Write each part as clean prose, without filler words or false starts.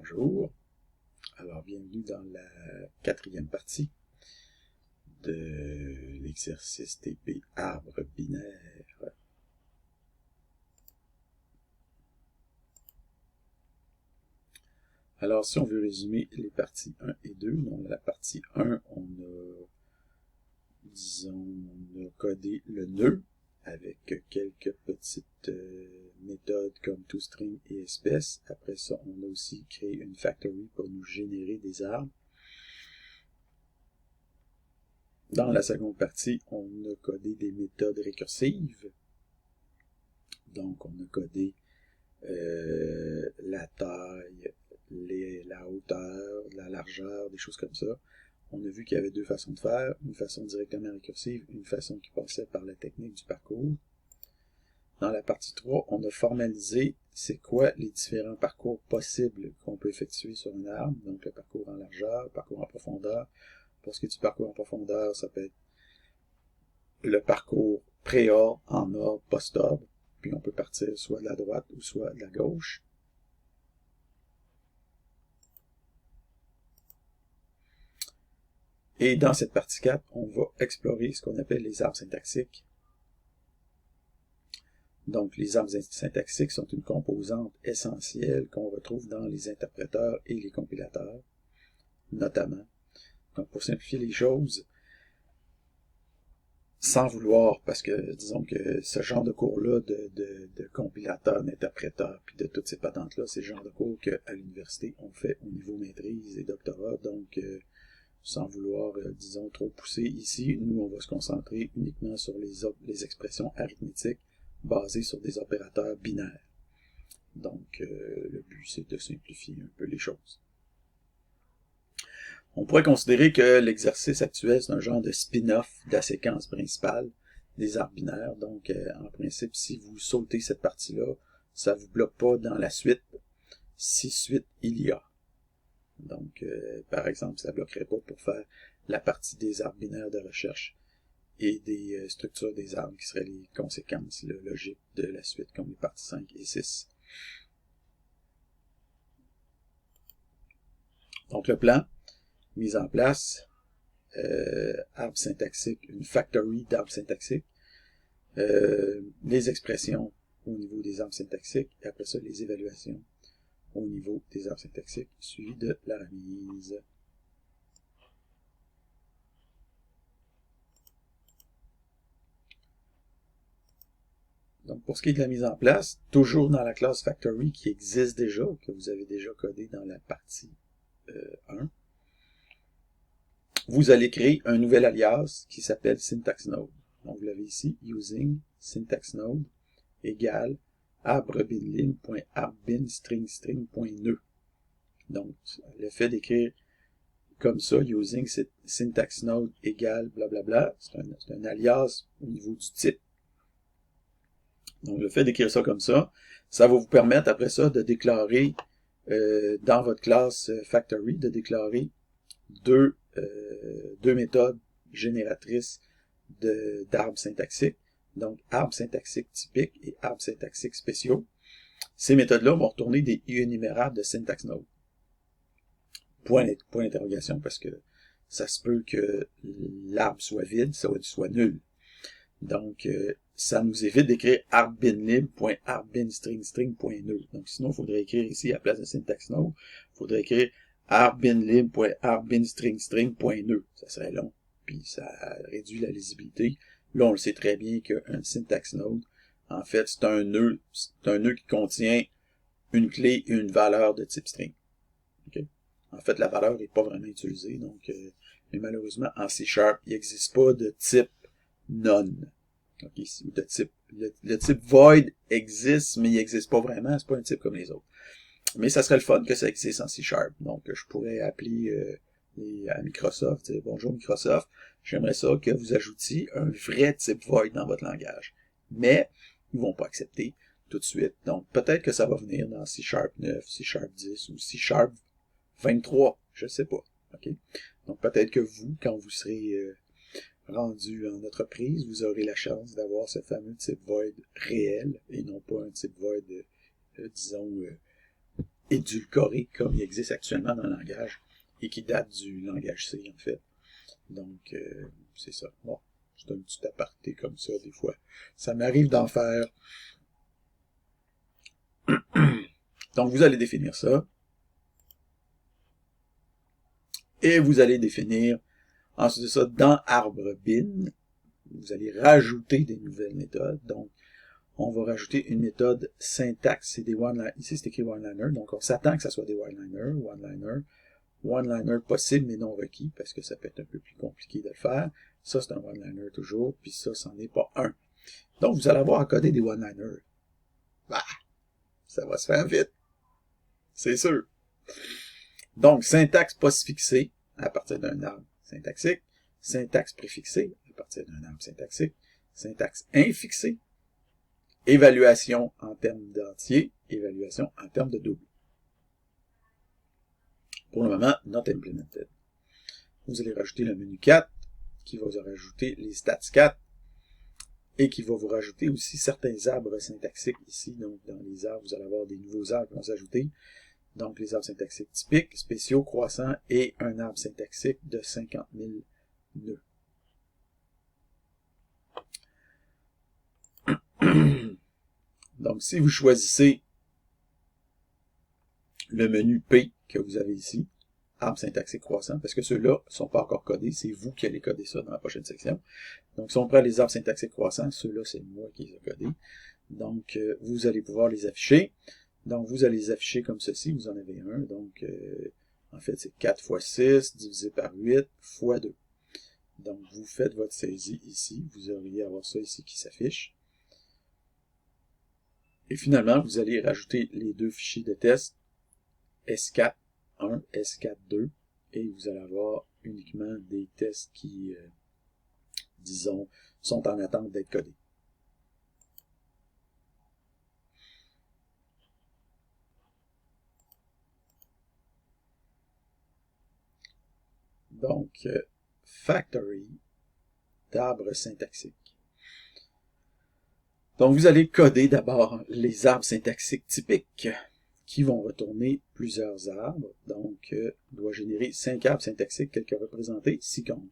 Bonjour. Alors, bienvenue dans la 4e partie de l'exercice TP arbre binaire. Alors, si on veut résumer les parties 1 et 2, dans la partie 1, on a codé le nœud avec quelques petites méthodes comme toString et espèce. Après ça, on a aussi créé une factory pour nous générer des arbres. Dans la seconde partie, on a codé des méthodes récursives. Donc, on a codé la taille, la hauteur, la largeur, des choses comme ça. On a vu qu'il y avait deux façons de faire, une façon directement récursive, une façon qui passait par la technique du parcours. Dans la partie 3, on a formalisé c'est quoi les différents parcours possibles qu'on peut effectuer sur un arbre. Donc le parcours en largeur, le parcours en profondeur. Pour ce qui est du parcours en profondeur, ça peut être le parcours pré-ordre, en ordre, post-ordre. Puis on peut partir soit de la droite ou soit de la gauche. Et dans cette partie 4, on va explorer ce qu'on appelle les arbres syntaxiques. Donc, les arbres syntaxiques sont une composante essentielle qu'on retrouve dans les interpréteurs et les compilateurs, notamment. Donc, pour simplifier les choses, sans vouloir, parce que disons que ce genre de cours-là de compilateur, d'interpréteur, puis de toutes ces patentes-là, c'est le genre de cours qu'à l'université, on fait au niveau maîtrise et doctorat. Donc, sans vouloir, disons, trop pousser ici, nous, on va se concentrer uniquement sur les expressions arithmétiques basées sur des opérateurs binaires. Donc, le but, c'est de simplifier un peu les choses. On pourrait considérer que l'exercice actuel, c'est un genre de spin-off de la séquence principale des arbres binaires. Donc, en principe, si vous sautez cette partie-là, ça ne vous bloque pas dans la suite, si suite il y a. Donc, par exemple, ça ne bloquerait pas pour faire la partie des arbres binaires de recherche et des structures des arbres qui seraient les conséquences logiques de la suite, comme les parties 5 et 6. Donc, le plan, mise en place, arbre syntaxique, une factory d'arbres syntaxiques, les expressions au niveau des arbres syntaxiques, et après ça, les évaluations au niveau des arbres syntaxiques, suivi de la remise. Donc, pour ce qui est de la mise en place, toujours dans la classe Factory qui existe déjà, que vous avez déjà codé dans la partie 1, vous allez créer un nouvel alias qui s'appelle syntaxNode. Donc, vous l'avez ici, using syntaxNode égale arbrebinlim.arbinstringstring.nœud. Donc, le fait d'écrire comme ça, using syntaxNode égale blablabla, c'est un alias au niveau du type. Donc, le fait d'écrire ça comme ça, ça va vous permettre après ça de déclarer dans votre classe Factory, de déclarer deux méthodes génératrices d'arbres syntaxiques. Donc, arbres syntaxiques typiques et arbres syntaxiques spéciaux. Ces méthodes-là vont retourner des énumérables de syntaxNode. Point d'interrogation, parce que ça se peut que l'arbre soit vide, soit nul. Donc, ça nous évite d'écrire arbinlib.arbinstringstring.nœud. Donc, sinon, il faudrait écrire ici, à la place de syntaxNode, il faudrait écrire arbinlib.arbinstringstring.nœud. Ça serait long, puis ça réduit la lisibilité. Là, on le sait très bien qu'un syntaxNode, en fait, c'est un nœud qui contient une clé et une valeur de type string. Okay? En fait, la valeur n'est pas vraiment utilisée, donc, mais malheureusement, en C#, il n'existe pas de type none. Okay, de type, le type void existe, mais il n'existe pas vraiment, c'est pas un type comme les autres. Mais ça serait le fun que ça existe en C#. Donc, je pourrais appeler à Microsoft, dire, bonjour Microsoft, j'aimerais ça que vous ajoutiez un vrai type void dans votre langage. Mais, ils vont pas accepter tout de suite. Donc, peut-être que ça va venir dans C# 9, C# 10 ou C# 23, je sais pas. Okay? Donc, peut-être que vous, quand vous serez rendu en entreprise, vous aurez la chance d'avoir ce fameux type void réel et non pas un type void, disons, édulcoré comme il existe actuellement dans le langage et qui date du langage C, en fait. Donc, c'est ça. Bon, c'est un petit aparté comme ça, des fois. Ça m'arrive d'en faire. Donc, vous allez définir ça. Et vous allez définir, ensuite de ça, dans arbre bin, vous allez rajouter des nouvelles méthodes. Donc, on va rajouter une méthode syntaxe, c'est des one-liners. Ici, c'est écrit one-liner, donc on s'attend que ça soit des one-liner possible mais non requis, parce que ça peut être un peu plus compliqué de le faire. Ça, c'est un one-liner toujours, puis ça, c'en est pas un. Donc, vous allez avoir à coder des one-liners. Bah, ça va se faire vite. C'est sûr. Donc, syntaxe postfixée à partir d'un arbre syntaxique, syntaxe préfixée à partir d'un arbre syntaxique, syntaxe infixée, évaluation en termes d'entier, évaluation en termes de double. Pour le moment, not implemented. Vous allez rajouter le menu 4, qui va vous rajouter les stats 4, et qui va vous rajouter aussi certains arbres syntaxiques ici. Donc, dans les arbres, vous allez avoir des nouveaux arbres qui vont s'ajouter. Donc, les arbres syntaxiques typiques, spéciaux, croissants, et un arbre syntaxique de 50 000 nœuds. Donc, si vous choisissez le menu P que vous avez ici, arbre syntaxique croissant, parce que ceux-là ne sont pas encore codés, c'est vous qui allez coder ça dans la prochaine section. Donc, si on prend les arbres syntaxiques croissants, ceux-là, c'est moi qui les ai codés. Donc, vous allez pouvoir les afficher. Donc, vous allez les afficher comme ceci, vous en avez un. Donc, en fait, c'est 4 fois 6 divisé par 8 fois 2. Donc, vous faites votre saisie ici. Vous auriez à avoir ça ici qui s'affiche. Et finalement, vous allez rajouter les deux fichiers de test S4 1, S4 2, et vous allez avoir uniquement des tests qui, disons, sont en attente d'être codés. Donc, factory d'arbres syntaxiques. Donc, vous allez coder d'abord les arbres syntaxiques typiques qui vont retourner plusieurs arbres. Donc, doit générer 5 arbres syntaxiques tels que représentés ci-contre.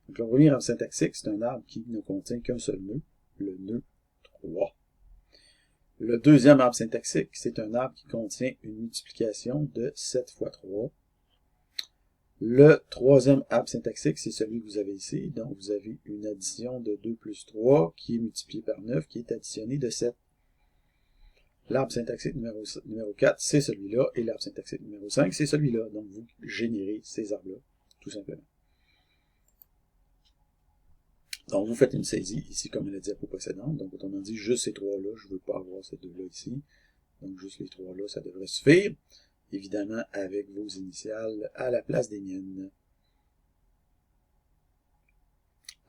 Donc, le premier arbre syntaxique, c'est un arbre qui ne contient qu'un seul nœud, le nœud 3. Le deuxième arbre syntaxique, c'est un arbre qui contient une multiplication de 7 fois 3. Le troisième arbre syntaxique, c'est celui que vous avez ici. Donc, vous avez une addition de 2 plus 3 qui est multiplié par 9, qui est additionné de 7. L'arbre syntaxique numéro 4, c'est celui-là, et l'arbre syntaxique numéro 5, c'est celui-là. Donc, vous générez ces arbres-là, tout simplement. Donc, vous faites une saisie ici, comme la diapo précédente. Donc, autrement dit, juste ces trois-là, je ne veux pas avoir ces deux-là ici. Donc, juste les trois-là, ça devrait suffire. Évidemment, avec vos initiales à la place des miennes.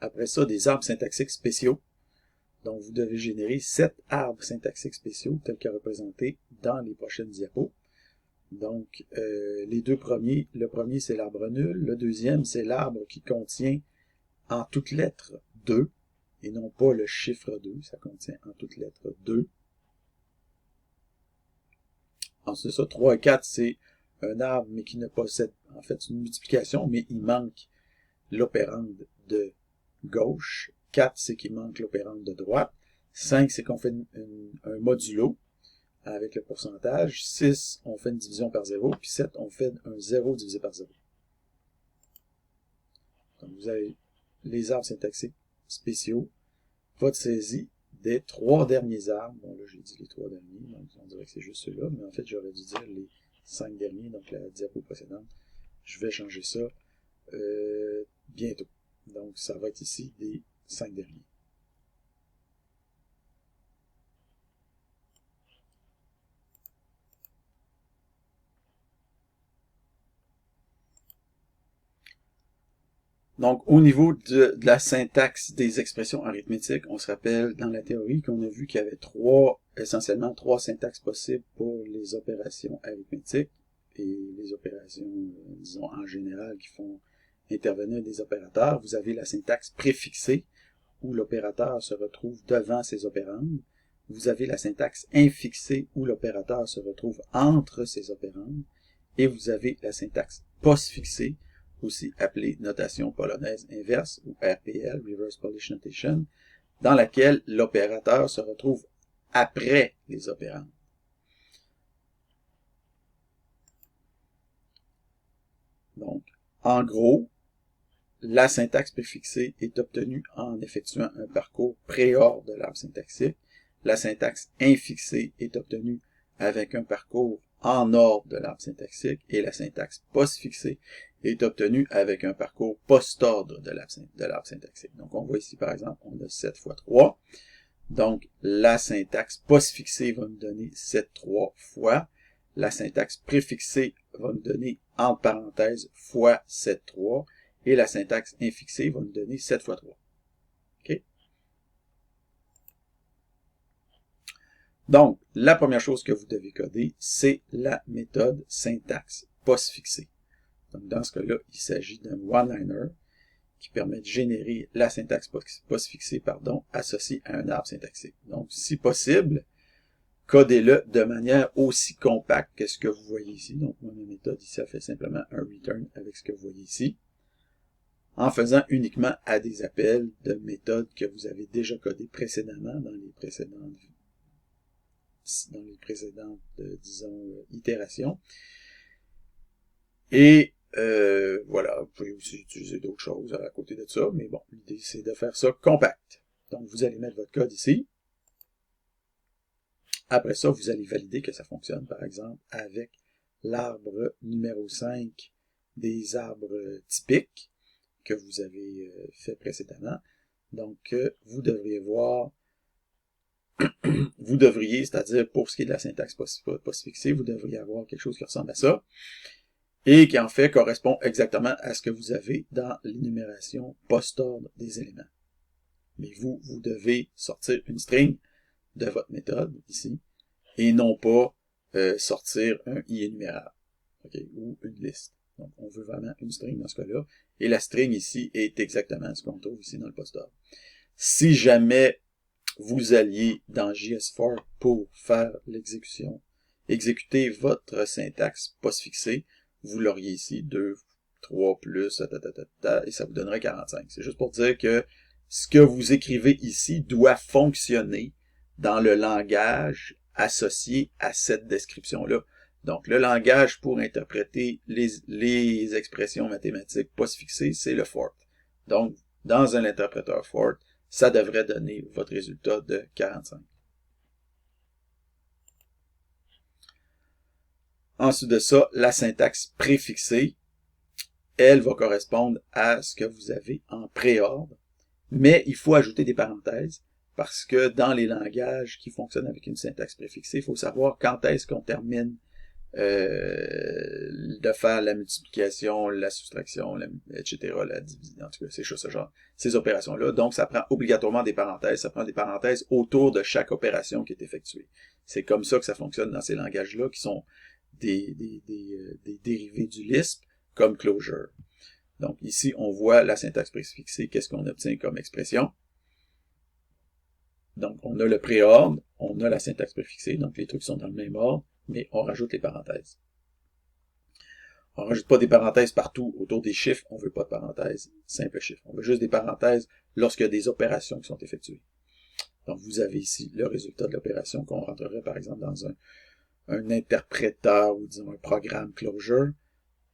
Après ça, des arbres syntaxiques spéciaux. Donc, vous devez générer 7 arbres syntaxiques spéciaux, tels que représentés dans les prochaines diapos. Donc, les deux premiers, le premier, c'est l'arbre nul. Le deuxième, c'est l'arbre qui contient en toutes lettres 2, et non pas le chiffre 2, ça contient en toutes lettres 2. Ensuite, ça, 3 et 4, c'est un arbre, mais qui ne possède, en fait, une multiplication, mais il manque l'opérande de gauche. 4, c'est qu'il manque l'opérande de droite. 5, c'est qu'on fait un modulo avec le pourcentage. 6, on fait une division par 0. Puis 7, on fait un 0 divisé par 0. Donc, vous avez les arbres syntaxiques spéciaux. Votre saisie des 3 derniers arbres. Bon, là, j'ai dit les 3 derniers, donc on dirait que c'est juste ceux-là, mais en fait, j'aurais dû dire les 5 derniers, donc la diapo précédente. Je vais changer ça bientôt. Donc, ça va être ici des 5 derniers. Donc, au niveau de la syntaxe des expressions arithmétiques, on se rappelle dans la théorie qu'on a vu qu'il y avait essentiellement trois syntaxes possibles pour les opérations arithmétiques et les opérations, disons, en général, qui font intervenir des opérateurs. Vous avez la syntaxe préfixée, où l'opérateur se retrouve devant ses opérandes. vous avez la syntaxe infixée où l'opérateur se retrouve entre ses opérandes, et vous avez la syntaxe postfixée, aussi appelée notation polonaise inverse ou RPL, Reverse Polish Notation, dans laquelle l'opérateur se retrouve après les opérandes. Donc, en gros, la syntaxe préfixée est obtenue en effectuant un parcours pré-OR de l'arbre syntaxique. La syntaxe infixée est obtenue avec un parcours en OR de l'arbre syntaxique, et la syntaxe postfixée est obtenue avec un parcours post-ordre de l'arbre syntaxique. Donc, on voit ici, par exemple, on a 7 fois 3. Donc, la syntaxe postfixée va nous donner 7 3 fois. La syntaxe préfixée va nous donner, entre parenthèses, fois 7 3. Et la syntaxe infixée va nous donner 7 fois 3. OK? Donc, la première chose que vous devez coder, c'est la méthode syntaxe postfixée. Donc, dans ce cas-là, il s'agit d'un one-liner qui permet de générer la syntaxe postfixée, associée à un arbre syntaxique. Donc, si possible, codez-le de manière aussi compacte que ce que vous voyez ici. Donc, moi, ma méthode ici, elle fait simplement un return avec ce que vous voyez ici, en faisant uniquement à des appels de méthodes que vous avez déjà codées précédemment dans les précédentes, disons, itérations. Et voilà, vous pouvez aussi utiliser d'autres choses à côté de ça, mais bon, l'idée c'est de faire ça compact. Donc vous allez mettre votre code ici. Après ça, vous allez valider que ça fonctionne, par exemple, avec l'arbre numéro 5 des arbres typiques que vous avez fait précédemment. Donc, vous devriez voir, c'est-à-dire pour ce qui est de la syntaxe postfixée, vous devriez avoir quelque chose qui ressemble à ça, et qui en fait correspond exactement à ce que vous avez dans l'énumération post-ordre des éléments. Mais vous devez sortir une string de votre méthode, ici, et non pas sortir un i énumérable, okay, ou une liste. Donc, on veut vraiment une string dans ce cas-là. Et la string ici est exactement ce qu'on trouve ici dans le post-ordre. Si jamais vous alliez dans JS4 pour faire l'exécution, exécuter votre syntaxe postfixée, vous l'auriez ici, 2, 3 plus, et ça vous donnerait 45. C'est juste pour dire que ce que vous écrivez ici doit fonctionner dans le langage associé à cette description-là. Donc, le langage pour interpréter les expressions mathématiques postfixées, c'est le FORT. Donc, dans un interpréteur FORT, ça devrait donner votre résultat de 45. Ensuite de ça, la syntaxe préfixée, elle va correspondre à ce que vous avez en préordre, mais il faut ajouter des parenthèses, parce que dans les langages qui fonctionnent avec une syntaxe préfixée, il faut savoir quand est-ce qu'on termine de faire la multiplication, la soustraction, etc., la division, en tout cas, c'est ce genre, ces opérations-là. Donc, ça prend obligatoirement des parenthèses. Ça prend des parenthèses autour de chaque opération qui est effectuée. C'est comme ça que ça fonctionne dans ces langages-là, qui sont des dérivés du Lisp, comme Clojure. Donc, ici, on voit la syntaxe préfixée, qu'est-ce qu'on obtient comme expression. Donc, on a le préordre, on a la syntaxe préfixée, donc les trucs sont dans le même ordre, mais on rajoute les parenthèses. On ne rajoute pas des parenthèses partout autour des chiffres, on ne veut pas de parenthèses, simple chiffre. On veut juste des parenthèses lorsqu'il y a des opérations qui sont effectuées. Donc, vous avez ici le résultat de l'opération qu'on rentrerait, par exemple, dans un interpréteur ou, disons, un programme Clojure.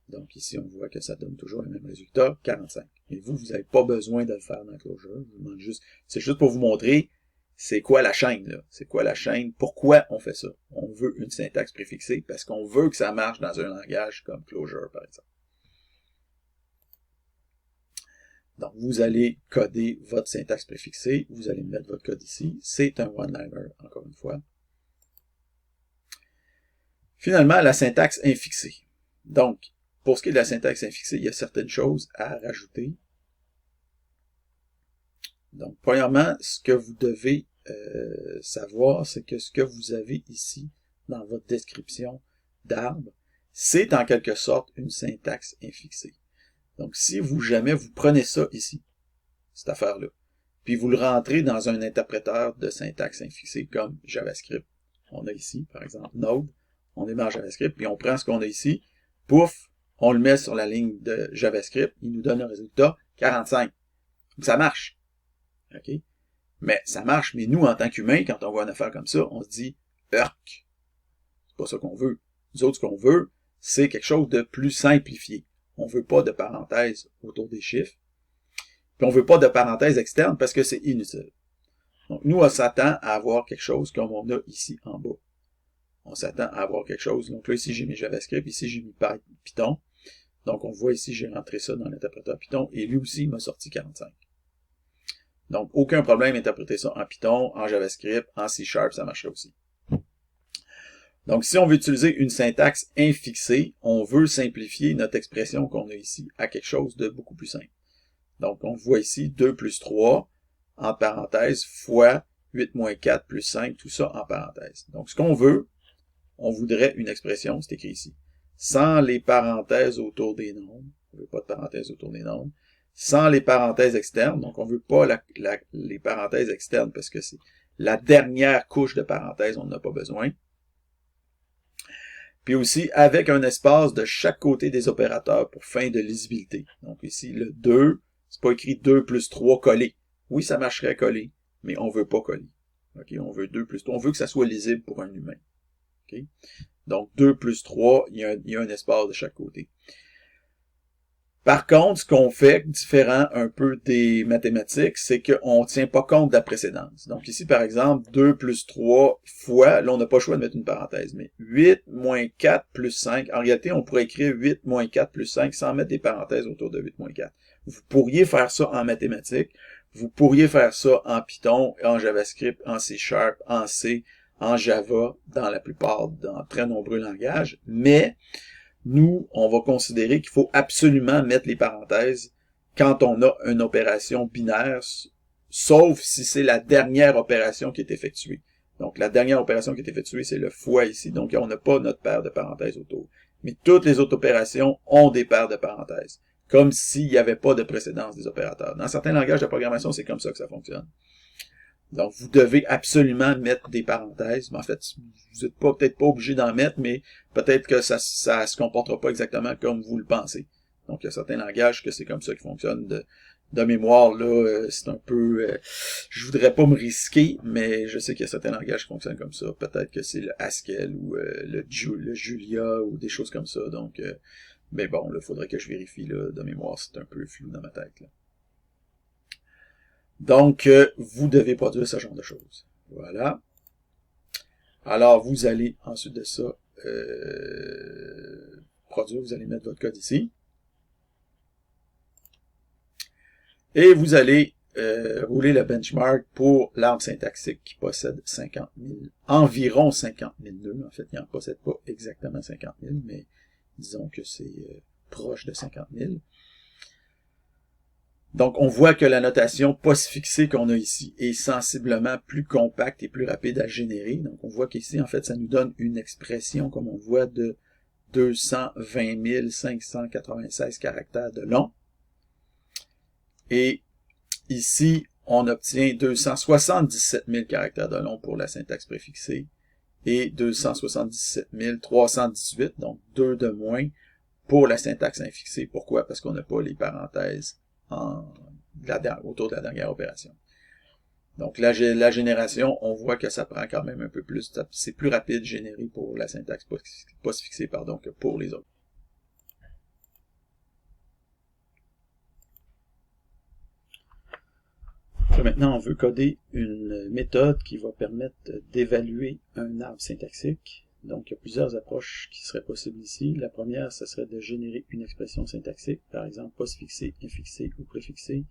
Donc, ici, on voit que ça donne toujours le même résultat, 45. Et vous n'avez pas besoin de le faire dans Clojure. C'est juste pour vous montrer c'est quoi la chaîne, là. C'est quoi la chaîne? Pourquoi on fait ça? On veut une syntaxe préfixée parce qu'on veut que ça marche dans un langage comme Clojure, par exemple. Donc, vous allez coder votre syntaxe préfixée. Vous allez mettre votre code ici. C'est un one-liner, encore une fois. Finalement, la syntaxe infixée. Donc, pour ce qui est de la syntaxe infixée, il y a certaines choses à rajouter. Donc, premièrement, ce que vous devez savoir, c'est que ce que vous avez ici dans votre description d'arbre, c'est en quelque sorte une syntaxe infixée. Donc, si jamais vous prenez ça ici, cette affaire-là, puis vous le rentrez dans un interpréteur de syntaxe infixée comme JavaScript. On a ici, par exemple, Node, on démarre JavaScript, puis on prend ce qu'on a ici, pouf, on le met sur la ligne de JavaScript, il nous donne le résultat 45. Donc ça marche. OK? Mais ça marche, mais nous, en tant qu'humains, quand on voit une affaire comme ça, on se dit « Urk! » C'est pas ça qu'on veut. Nous autres, ce qu'on veut, c'est quelque chose de plus simplifié. On veut pas de parenthèses autour des chiffres. Puis on veut pas de parenthèses externes parce que c'est inutile. Donc, nous, on s'attend à avoir quelque chose comme on a ici en bas. On s'attend à avoir quelque chose. Donc là, ici, j'ai mis JavaScript. Ici, j'ai mis Python. Donc, on voit ici, j'ai rentré ça dans l'interpréteur Python. Et lui aussi, il m'a sorti 45. Donc, aucun problème d'interpréter ça en Python, en JavaScript, en C#, ça marcherait aussi. Donc, si on veut utiliser une syntaxe infixée, on veut simplifier notre expression qu'on a ici à quelque chose de beaucoup plus simple. Donc, on voit ici 2 plus 3, en parenthèse, fois 8 moins 4 plus 5, tout ça en parenthèse. Donc, ce qu'on veut, on voudrait une expression, c'est écrit ici, sans les parenthèses autour des nombres. On ne veut pas de parenthèses autour des nombres. Sans les parenthèses externes, donc on ne veut pas les parenthèses externes parce que c'est la dernière couche de parenthèses, on n'en a pas besoin. Puis aussi avec un espace de chaque côté des opérateurs pour fin de lisibilité. Donc ici, le 2, c'est pas écrit 2 plus 3 collé. Oui, ça marcherait collé, mais on veut pas coller. Okay? On veut 2 plus 3, on veut que ça soit lisible pour un humain. Okay? Donc 2 plus 3, il y a un espace de chaque côté. Par contre, ce qu'on fait, différent un peu des mathématiques, c'est qu'on ne tient pas compte de la précédence. Donc ici, par exemple, 2 plus 3 fois, là, on n'a pas le choix de mettre une parenthèse, mais 8 moins 4 plus 5, en réalité, on pourrait écrire 8 moins 4 plus 5 sans mettre des parenthèses autour de 8 moins 4. Vous pourriez faire ça en mathématiques, vous pourriez faire ça en Python, en JavaScript, en C#, en C, en Java, dans très nombreux langages, mais nous, on va considérer qu'il faut absolument mettre les parenthèses quand on a une opération binaire, sauf si c'est la dernière opération qui est effectuée. Donc, la dernière opération qui est effectuée, c'est le fois ici. Donc, on n'a pas notre paire de parenthèses autour. Mais toutes les autres opérations ont des paires de parenthèses, comme s'il n'y avait pas de précédence des opérateurs. Dans certains langages de programmation, c'est comme ça que ça fonctionne. Donc, vous devez absolument mettre des parenthèses. Mais en fait, vous n'êtes peut-être pas obligé d'en mettre, mais peut-être que ça se comportera pas exactement comme vous le pensez. Donc, il y a certains langages que c'est comme ça qui fonctionne. De mémoire, là, c'est un peu... je voudrais pas me risquer, mais je sais qu'il y a certains langages qui fonctionnent comme ça. Peut-être que c'est le Haskell ou le Julia ou des choses comme ça. Donc, mais bon, là, il faudrait que je vérifie. Là, de mémoire, c'est un peu flou dans ma tête. Là. Donc, vous devez produire ce genre de choses. Voilà. Alors, vous allez, ensuite de ça, produire, vous allez mettre votre code ici. Et vous allez rouler le benchmark pour l'arbre syntaxique qui possède environ 50 000 nœuds. En fait, il n'en possède pas exactement 50 000, mais disons que c'est proche de 50 000. Donc, on voit que la notation postfixée qu'on a ici est sensiblement plus compacte et plus rapide à générer. Donc, on voit qu'ici, en fait, ça nous donne une expression, comme on voit, de 220 596 caractères de long. Et ici, on obtient 277 000 caractères de long pour la syntaxe préfixée et 277 318, donc 2 de moins, pour la syntaxe infixée. Pourquoi? Parce qu'on n'a pas les parenthèses autour de la dernière opération. Donc la génération, on voit que ça prend quand même un peu plus, c'est plus rapide généré pour la syntaxe postfixée que pour les autres. Maintenant, on veut coder une méthode qui va permettre d'évaluer un arbre syntaxique. Donc, il y a plusieurs approches qui seraient possibles ici. La première, ce serait de générer une expression syntaxique, par exemple postfixée, infixée ou préfixée,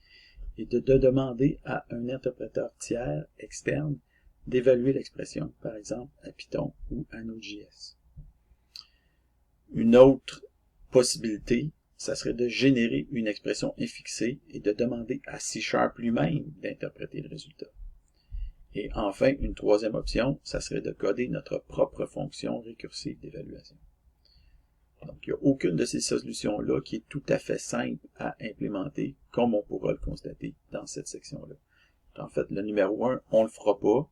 et de demander à un interpréteur tiers externe d'évaluer l'expression, par exemple à Python ou à Node.js. Une autre possibilité, ça serait de générer une expression infixée et de demander à C# lui-même d'interpréter le résultat. Et enfin, une troisième option, ça serait de coder notre propre fonction récursive d'évaluation. Donc, il n'y a aucune de ces solutions-là qui est tout à fait simple à implémenter, comme on pourra le constater dans cette section-là. En fait, le numéro 1, on le fera pas.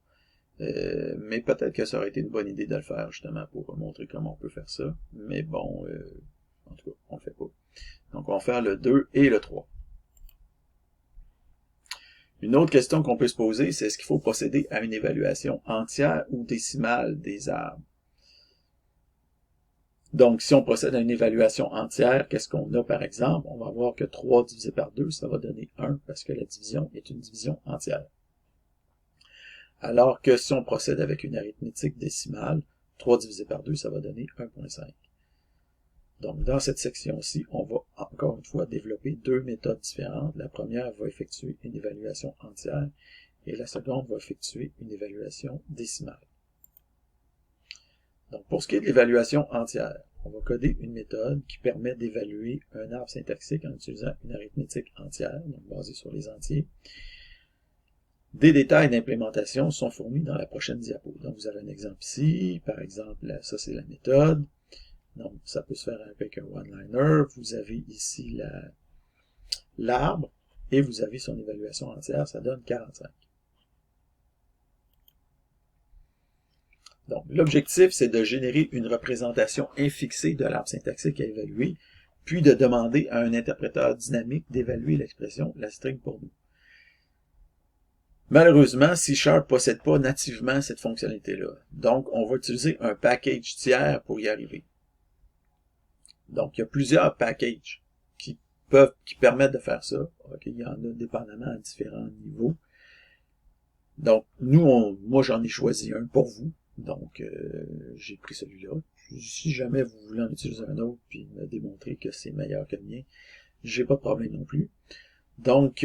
Mais peut-être que ça aurait été une bonne idée de le faire, justement, pour montrer comment on peut faire ça. Mais bon, en tout cas, on le fait pas. Donc, on va faire le 2 et le 3. Une autre question qu'on peut se poser, c'est est-ce qu'il faut procéder à une évaluation entière ou décimale des arbres? Donc, si on procède à une évaluation entière, qu'est-ce qu'on a par exemple? On va voir que 3 divisé par 2, ça va donner 1 parce que la division est une division entière. Alors que si on procède avec une arithmétique décimale, 3 divisé par 2, ça va donner 1,5. Donc, dans cette section-ci, on va encore une fois développer deux méthodes différentes. La première va effectuer une évaluation entière et la seconde va effectuer une évaluation décimale. Donc, pour ce qui est de l'évaluation entière, on va coder une méthode qui permet d'évaluer un arbre syntaxique en utilisant une arithmétique entière, donc basée sur les entiers. Des détails d'implémentation sont fournis dans la prochaine diapo. Donc, vous avez un exemple ici. Par exemple, ça, c'est la méthode. Donc, ça peut se faire avec un one-liner. Vous avez ici l'arbre et vous avez son évaluation entière. Ça donne 45. Donc, l'objectif, c'est de générer une représentation infixée de l'arbre syntaxique à évaluer, puis de demander à un interpréteur dynamique d'évaluer l'expression, la string pour nous. Malheureusement, C# ne possède pas nativement cette fonctionnalité-là. Donc, on va utiliser un package tiers pour y arriver. Donc, il y a plusieurs packages qui permettent de faire ça. Okay, il y en a dépendamment à différents niveaux. Donc, moi, j'en ai choisi un pour vous. Donc, j'ai pris celui-là. Si jamais vous voulez en utiliser un autre puis me démontrer que c'est meilleur que le mien, j'ai pas de problème non plus. Donc,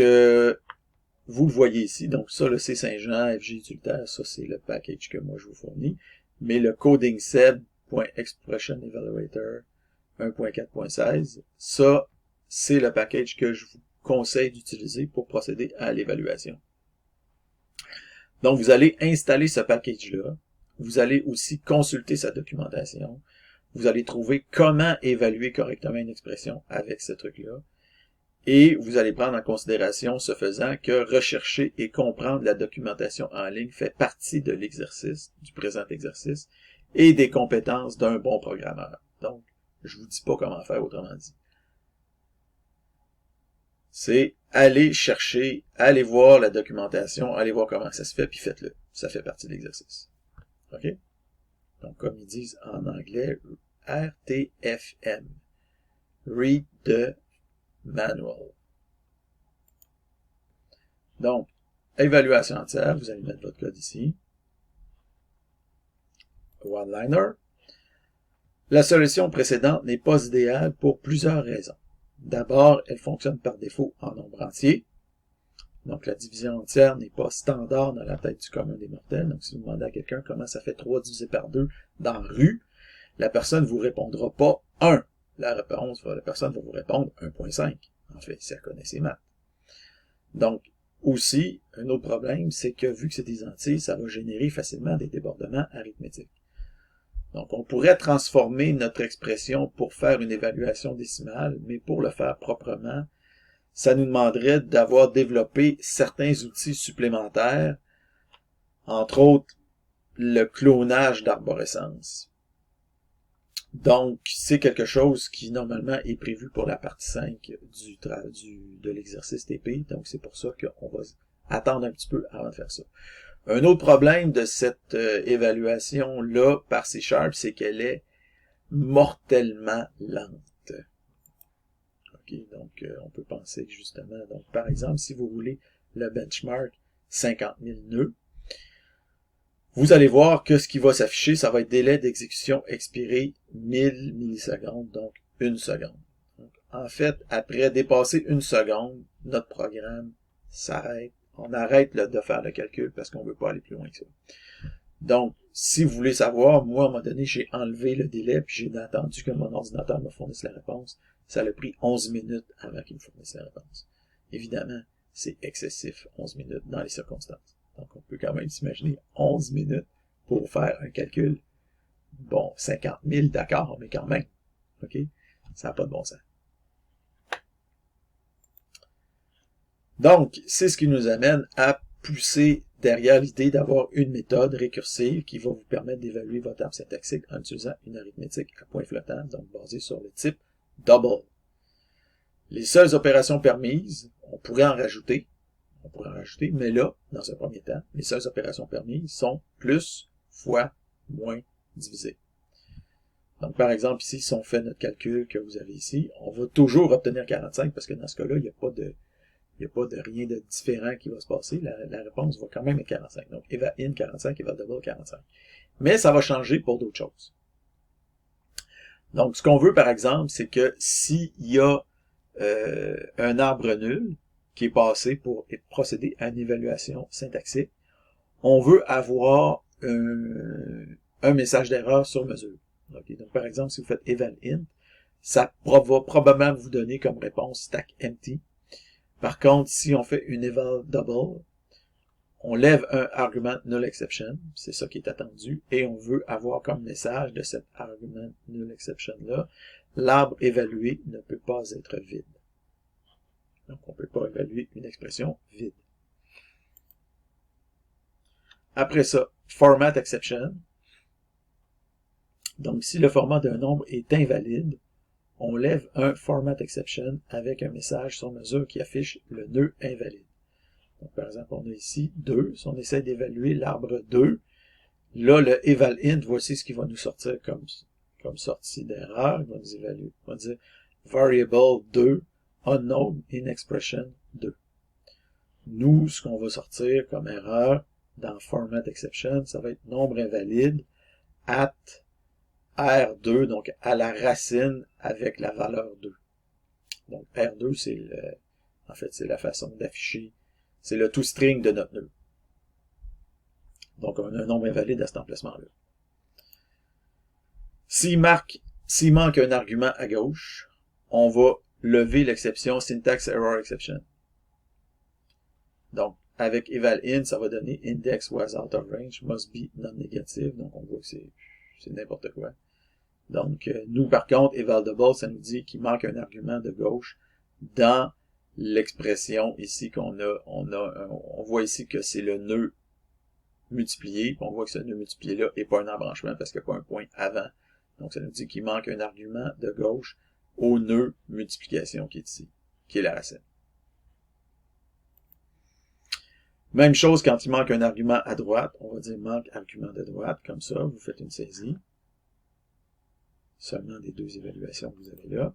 vous le voyez ici. Donc, ça, le C-Saint-Jean, FG utilitaire, ça, c'est le package que moi, je vous fournis. Mais le coding-seb.expression-evaluator 1.4.16, ça, c'est le package que je vous conseille d'utiliser pour procéder à l'évaluation. Donc, vous allez installer ce package-là. Vous allez aussi consulter sa documentation. Vous allez trouver comment évaluer correctement une expression avec ce truc-là. Et vous allez prendre en considération, ce faisant, que rechercher et comprendre la documentation en ligne fait partie de l'exercice, du présent exercice, et des compétences d'un bon programmeur. Donc, je vous dis pas comment faire autrement dit. C'est aller chercher, aller voir la documentation, aller voir comment ça se fait, puis faites-le. Ça fait partie de l'exercice. OK? Donc, comme ils disent en anglais, RTFM. Read the manual. Donc, évaluation entière, vous allez mettre votre code ici. One-liner. La solution précédente n'est pas idéale pour plusieurs raisons. D'abord, elle fonctionne par défaut en nombre entier. Donc, la division entière n'est pas standard dans la tête du commun des mortels. Donc, si vous demandez à quelqu'un comment ça fait 3 divisé par 2 dans rue, la personne ne vous répondra pas 1. La personne va vous répondre 1.5. En fait, si elle connaît ses maths. Donc, aussi, un autre problème, c'est que vu que c'est des entiers, ça va générer facilement des débordements arithmétiques. Donc, on pourrait transformer notre expression pour faire une évaluation décimale, mais pour le faire proprement, ça nous demanderait d'avoir développé certains outils supplémentaires, entre autres le clonage d'arborescence. Donc, c'est quelque chose qui, normalement, est prévu pour la partie 5 de l'exercice TP. Donc, c'est pour ça qu'on va attendre un petit peu avant de faire ça. Un autre problème de cette évaluation-là par C#, c'est qu'elle est mortellement lente. Okay, donc, on peut penser que justement, donc, par exemple, si vous roulez le benchmark 50 000 nœuds, vous allez voir que ce qui va s'afficher, ça va être délai d'exécution expiré 1000 millisecondes, donc 1 seconde. Donc, en fait, après dépasser 1 seconde, notre programme s'arrête. On arrête de faire le calcul parce qu'on ne veut pas aller plus loin que ça. Donc, si vous voulez savoir, moi, à un moment donné, j'ai enlevé le délai, puis j'ai attendu que mon ordinateur me fournisse la réponse. Ça a pris 11 minutes avant qu'il me fournisse la réponse. Évidemment, c'est excessif, 11 minutes dans les circonstances. Donc, on peut quand même s'imaginer 11 minutes pour faire un calcul. Bon, 50 000, d'accord, mais quand même. OK? Ça n'a pas de bon sens. Donc, c'est ce qui nous amène à poussé derrière l'idée d'avoir une méthode récursive qui va vous permettre d'évaluer votre arbre syntaxique en utilisant une arithmétique à point flottant, donc basée sur le type double. Les seules opérations permises, on pourrait en rajouter, mais là, dans un premier temps, les seules opérations permises sont plus, fois, moins, divisé. Donc, par exemple, ici, si on fait notre calcul que vous avez ici, on va toujours obtenir 45 parce que dans ce cas-là, il n'y a pas de rien de différent qui va se passer. La réponse va quand même être 45. Donc, eval in 45, eval double 45. Mais ça va changer pour d'autres choses. Donc, ce qu'on veut, par exemple, c'est que s'il y a un arbre nul qui est passé pour procéder à une évaluation syntaxique, on veut avoir un message d'erreur sur mesure. Okay. Donc, par exemple, si vous faites eval int, ça va probablement vous donner comme réponse stack empty. Par contre, si on fait une eval double, on lève un argument null exception, c'est ça qui est attendu, et on veut avoir comme message de cet argument null exception là, l'arbre évalué ne peut pas être vide. Donc, on ne peut pas évaluer une expression vide. Après ça, format exception. Donc, si le format d'un nombre est invalide, on lève un format exception avec un message sur mesure qui affiche le nœud invalide. Donc, par exemple, on a ici 2. Si on essaie d'évaluer l'arbre 2, là, le eval int, voici ce qui va nous sortir comme sortie d'erreur. Il va nous évaluer. On va dire variable 2, unknown in expression 2. Nous, ce qu'on va sortir comme erreur dans format exception, ça va être nombre invalide at R2, donc à la racine avec la valeur 2. Donc R2, c'est la façon d'afficher, c'est le toString de notre nœud. Donc on a un nombre invalide à cet emplacement-là. S'il manque un argument à gauche, on va lever l'exception syntax error exception. Donc avec eval in, ça va donner index was out of range, must be non-négative, donc on voit que c'est n'importe quoi. Donc, nous, par contre, eval double, ça nous dit qu'il manque un argument de gauche dans l'expression ici qu'on a. On voit ici que c'est le nœud multiplié, puis on voit que ce nœud multiplié-là n'est pas un embranchement parce qu'il n'y a pas un point avant. Donc, ça nous dit qu'il manque un argument de gauche au nœud multiplication qui est ici, qui est la racine. Même chose quand il manque un argument à droite, on va dire manque argument de droite, comme ça, vous faites une saisie. Seulement des deux évaluations que vous avez là.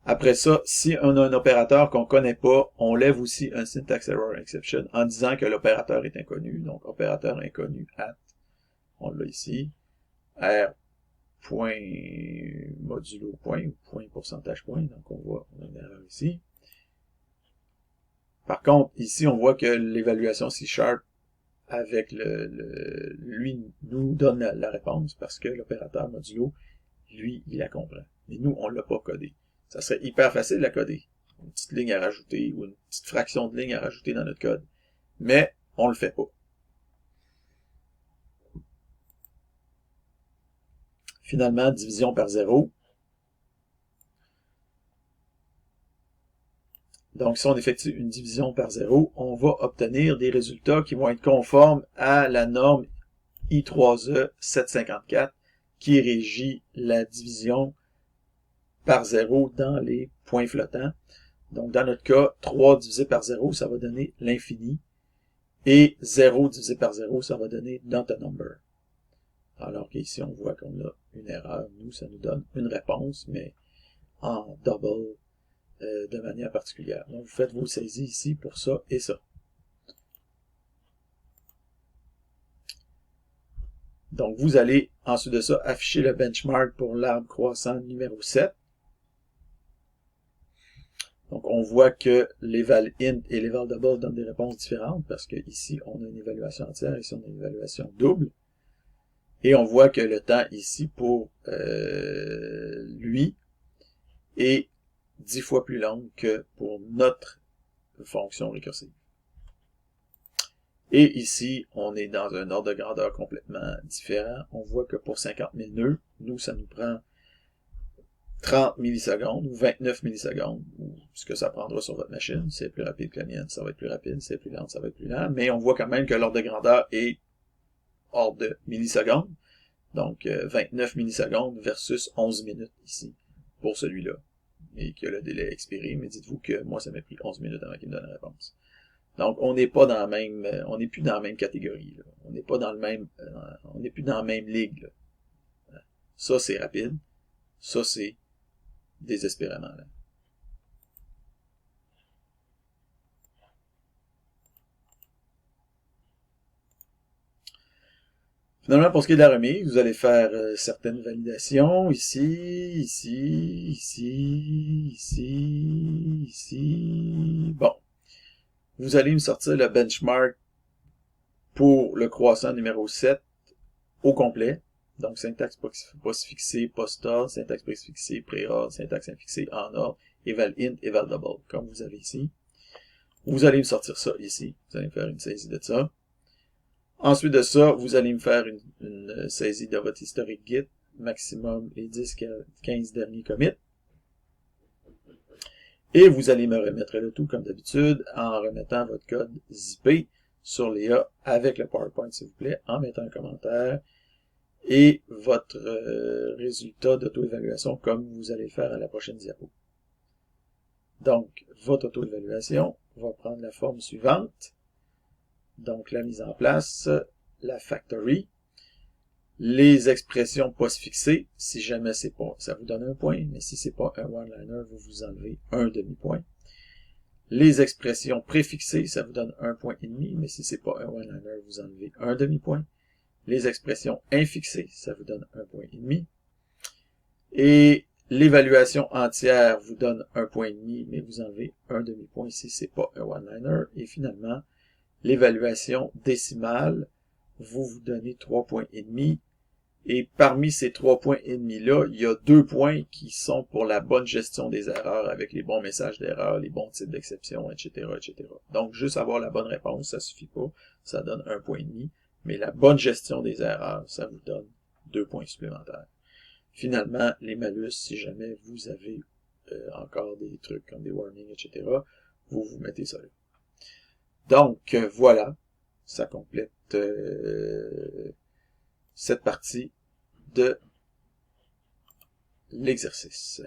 Après ça, si on a un opérateur qu'on ne connaît pas, on lève aussi un syntax error exception en disant que l'opérateur est inconnu. Donc, opérateur inconnu at, on l'a ici, r point modulo point ou point pourcentage point. Donc, on voit on a une erreur ici. Par contre, ici, on voit que l'évaluation C# avec lui nous donne la réponse parce que l'opérateur modulo, lui, il la comprend. Mais nous, on ne l'a pas codé. Ça serait hyper facile de la coder. Une petite ligne à rajouter ou une petite fraction de ligne à rajouter dans notre code. Mais on ne le fait pas. Finalement, division par 0. Donc, si on effectue une division par 0, on va obtenir des résultats qui vont être conformes à la norme I3E 754 qui régit la division par 0 dans les points flottants. Donc, dans notre cas, 3 divisé par 0, ça va donner l'infini. Et 0 divisé par 0, ça va donner not a number. Alors qu'ici, on voit qu'on a une erreur. Nous, ça nous donne une réponse, mais en double de manière particulière. Donc, vous faites vos saisies ici pour ça et ça. Donc, vous allez, ensuite de ça, afficher le benchmark pour l'arbre croissant numéro 7. Donc, on voit que l'eval int et l'eval double donnent des réponses différentes parce que ici, on a une évaluation entière, ici, on a une évaluation double. Et on voit que le temps ici pour lui est 10 fois plus long que pour notre fonction récursive. Et ici, on est dans un ordre de grandeur complètement différent. On voit que pour 50 000 nœuds, nous, ça nous prend 30 millisecondes ou 29 millisecondes ou ce que ça prendra sur votre machine. Si c'est plus rapide que la mienne, ça va être plus rapide. Si c'est plus lent, ça va être plus lent. Mais on voit quand même que l'ordre de grandeur est hors de millisecondes. Donc, 29 millisecondes versus 11 minutes ici, pour celui-là. Et que le délai expiré, mais dites-vous que moi, ça m'a pris 11 minutes avant qu'il me donne la réponse. Donc, on n'est pas dans la même, on n'est plus dans la même catégorie, là. On n'est pas dans le même, on n'est plus dans la même ligue, là. Ça, c'est rapide. Ça, c'est désespérément lent. Finalement, pour ce qui est de la remise, vous allez faire certaines validations, ici, ici. Bon. Vous allez me sortir le benchmark pour le croissant numéro 7 au complet. Donc, syntaxe postfixé, post-ordre, syntaxe postfixé, pré-ordre, syntaxe infixé, en ordre, eval int, eval double, comme vous avez ici. Vous allez me sortir ça ici. Vous allez me faire une saisie de ça. Ensuite de ça, vous allez me faire une saisie de votre historique Git, maximum les 10-15 derniers commits. Et vous allez me remettre le tout comme d'habitude en remettant votre code zippé sur les A avec le PowerPoint, s'il vous plaît, en mettant un commentaire et votre résultat d'auto-évaluation comme vous allez le faire à la prochaine diapo. Donc, votre auto-évaluation va prendre la forme suivante. Donc, la mise en place, la factory, les expressions postfixées, si jamais c'est pas, ça vous donne un point, mais si c'est pas un one-liner, vous enlevez un demi-point. Les expressions préfixées, ça vous donne un point et demi, mais si c'est pas un one-liner, vous enlevez un demi-point. Les expressions infixées, ça vous donne un point et demi. Et l'évaluation entière vous donne un point et demi, mais vous enlevez un demi-point si c'est pas un one-liner. Et finalement, l'évaluation décimale, vous donnez 3 points et demi. Et parmi ces 3 points et demi-là, il y a 2 points qui sont pour la bonne gestion des erreurs avec les bons messages d'erreur, les bons types d'exceptions, etc., etc. Donc, juste avoir la bonne réponse, ça suffit pas. Ça donne 1 point et demi. Mais la bonne gestion des erreurs, ça vous donne 2 points supplémentaires. Finalement, les malus, si jamais vous avez encore des trucs comme des warnings, etc., vous mettez ça là. Donc, voilà, ça complète cette partie de l'exercice.